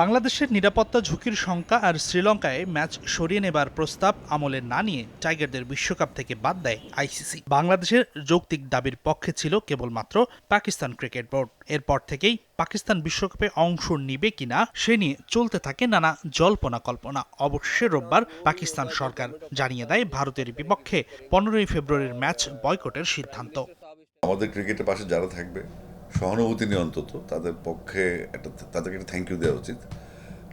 বাংলাদেশের নিরাপত্তা ঝুঁকির শঙ্কা আর শ্রীলঙ্কায় ম্যাচ সরিয়ে নেবার প্রস্তাব আমলে না নিয়ে টাইগারদের বিশ্বকাপ থেকে বাদ দেয় আইসিসি। বাংলাদেশের যৌক্তিক দাবির পক্ষে ছিল কেবলমাত্র পাকিস্তান ক্রিকেট বোর্ড। এরপর থেকেই পাকিস্তান বিশ্বকাপে অংশ নিবে কিনা সে নিয়ে চলতে থাকে নানা জল্পনা কল্পনা। অবশেষে রোববার পাকিস্তান সরকার জানিয়ে দেয় ভারতের বিপক্ষে 15ই ফেব্রুয়ারির ম্যাচ বয়কটের সিদ্ধান্ত। আমাদের ক্রিকেটের পাশে যারা থাকবে সহানুভূতি নিয়ে অন্তত তাদের পক্ষে তাদেরকে একটা থ্যাংক ইউ দেওয়া উচিত।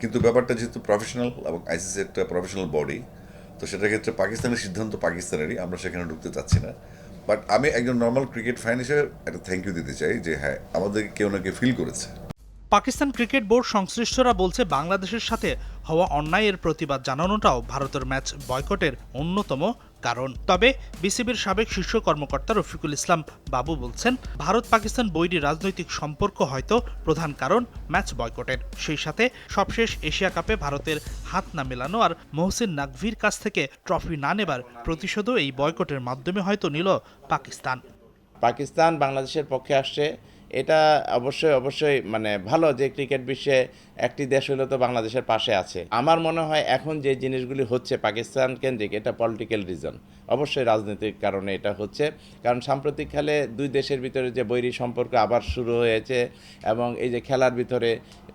কিন্তু ব্যাপারটা যেহেতু প্রফেশনাল এবং আইসিসি একটা প্রফেশনাল বডি, তো সেটার ক্ষেত্রে পাকিস্তানের সিদ্ধান্ত পাকিস্তানেরই, আমরা সেখানে ঢুকতে চাচ্ছি না। বাট আমি একজন নর্মাল ক্রিকেট ফ্যান হিসেবে একটা থ্যাংক ইউ দিতে চাই যে হ্যাঁ, আমাদের কেউ না কেউ ফিল করেছে। পাকিস্তান ক্রিকেট বোর্ড সংশ্লিষ্টরা বলছে বাংলাদেশের সাথে হওয়া অন্যায়ের প্রতিবাদ জানানোটাও ভারতের ম্যাচ বয়কটের অন্যতম কারণ। তবে বিসিবির সাবেক শীর্ষ কর্মকর্তা রফিকুল ইসলাম বাবু বলছেন, ভারত পাকিস্তান বৈরী রাজনৈতিক সম্পর্ক হয়তো প্রধান কারণ ম্যাচ বয়কটের। সেই সাথে সবশেষ এশিয়া কাপে ভারতের হাত না মেলানো আর মহসিন নাকভির কাছ থেকে ট্রফি না নেবার প্রতিশোধও এই বয়কটের মাধ্যমে হয়তো নিল পাকিস্তান। পাকিস্তান বাংলাদেশের পক্ষে আসছে, এটা অবশ্যই মানে ভালো যে ক্রিকেট বিশ্বে একটি দেশ হলো তো বাংলাদেশের পাশে আছে। আমার মনে হয় এখন যে জিনিসগুলি হচ্ছে পাকিস্তান কেন্দ্রিক, এটা পলিটিক্যাল রিজন, অবশ্যই রাজনৈতিক কারণে এটা হচ্ছে। কারণ সাম্প্রতিককালে দুই দেশের ভিতরে যে বৈরী সম্পর্ক আবার শুরু হয়েছে এবং এই যে খেলার ভিতরে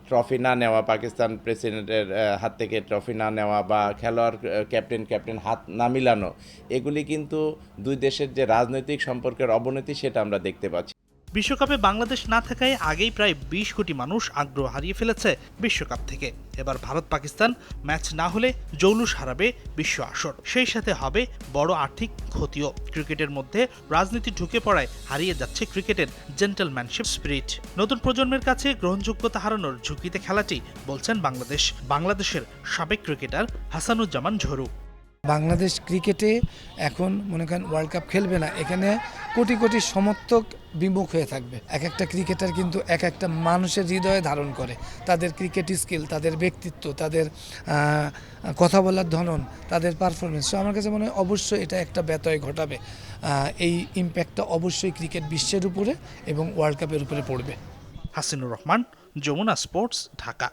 ট্রফি না নেওয়া, পাকিস্তান প্রেসিডেন্টের হাত থেকে ট্রফি না নেওয়া বা খেলোয়াড় ক্যাপ্টেন হাত না মিলানো, এগুলি কিন্তু দুই দেশের যে রাজনৈতিক সম্পর্কের অবনতি সেটা আমরা দেখতে পাচ্ছি। বিশ্বকাপে বাংলাদেশ না থাকায় আগেই প্রায় 20 কোটি মানুষ আগ্রহ হারিয়ে ফেলেছে বিশ্বকাপ থেকে। এবার ভারত পাকিস্তান ম্যাচ না হলে জৌলুস হারাবে বিশ্ব আসর, সেই সাথে হবে বড় আর্থিক ক্ষতিও। ক্রিকেটের মধ্যে রাজনীতি ঢুকে পড়ায় হারিয়ে যাচ্ছে ক্রিকেটের জেন্টলম্যানশিপ স্পিরিট। নতুন প্রজন্মের কাছে গ্রহণযোগ্যতা হারানোর ঝুঁকিতে খেলাটি বলছেন বাংলাদেশের সাবেক ক্রিকেটার হাসানুজ্জামান ঝরু। বাংলাদেশ ক্রিকেটে এখন মনে করেন ওয়ার্ল্ড কাপ খেলবে না, এখানে কোটি কোটি সমর্থক বিমুখ হয়ে থাকবে। এক একটা ক্রিকেটার কিন্তু এক একটা মানুষের হৃদয়ে ধারণ করে, তাদের ক্রিকেট স্কিল, তাদের ব্যক্তিত্ব, তাদের কথা বলার ধরন, তাদের পারফরমেন্স। তো আমার কাছে মনে হয় অবশ্যই এটা একটা ব্যত্যয় ঘটাবে। এই ইম্প্যাক্টটা অবশ্যই ক্রিকেট বিশ্বের উপরে এবং ওয়ার্ল্ড কাপের উপরে পড়বে। হাসিনুর রহমান, যমুনা স্পোর্টস, ঢাকা।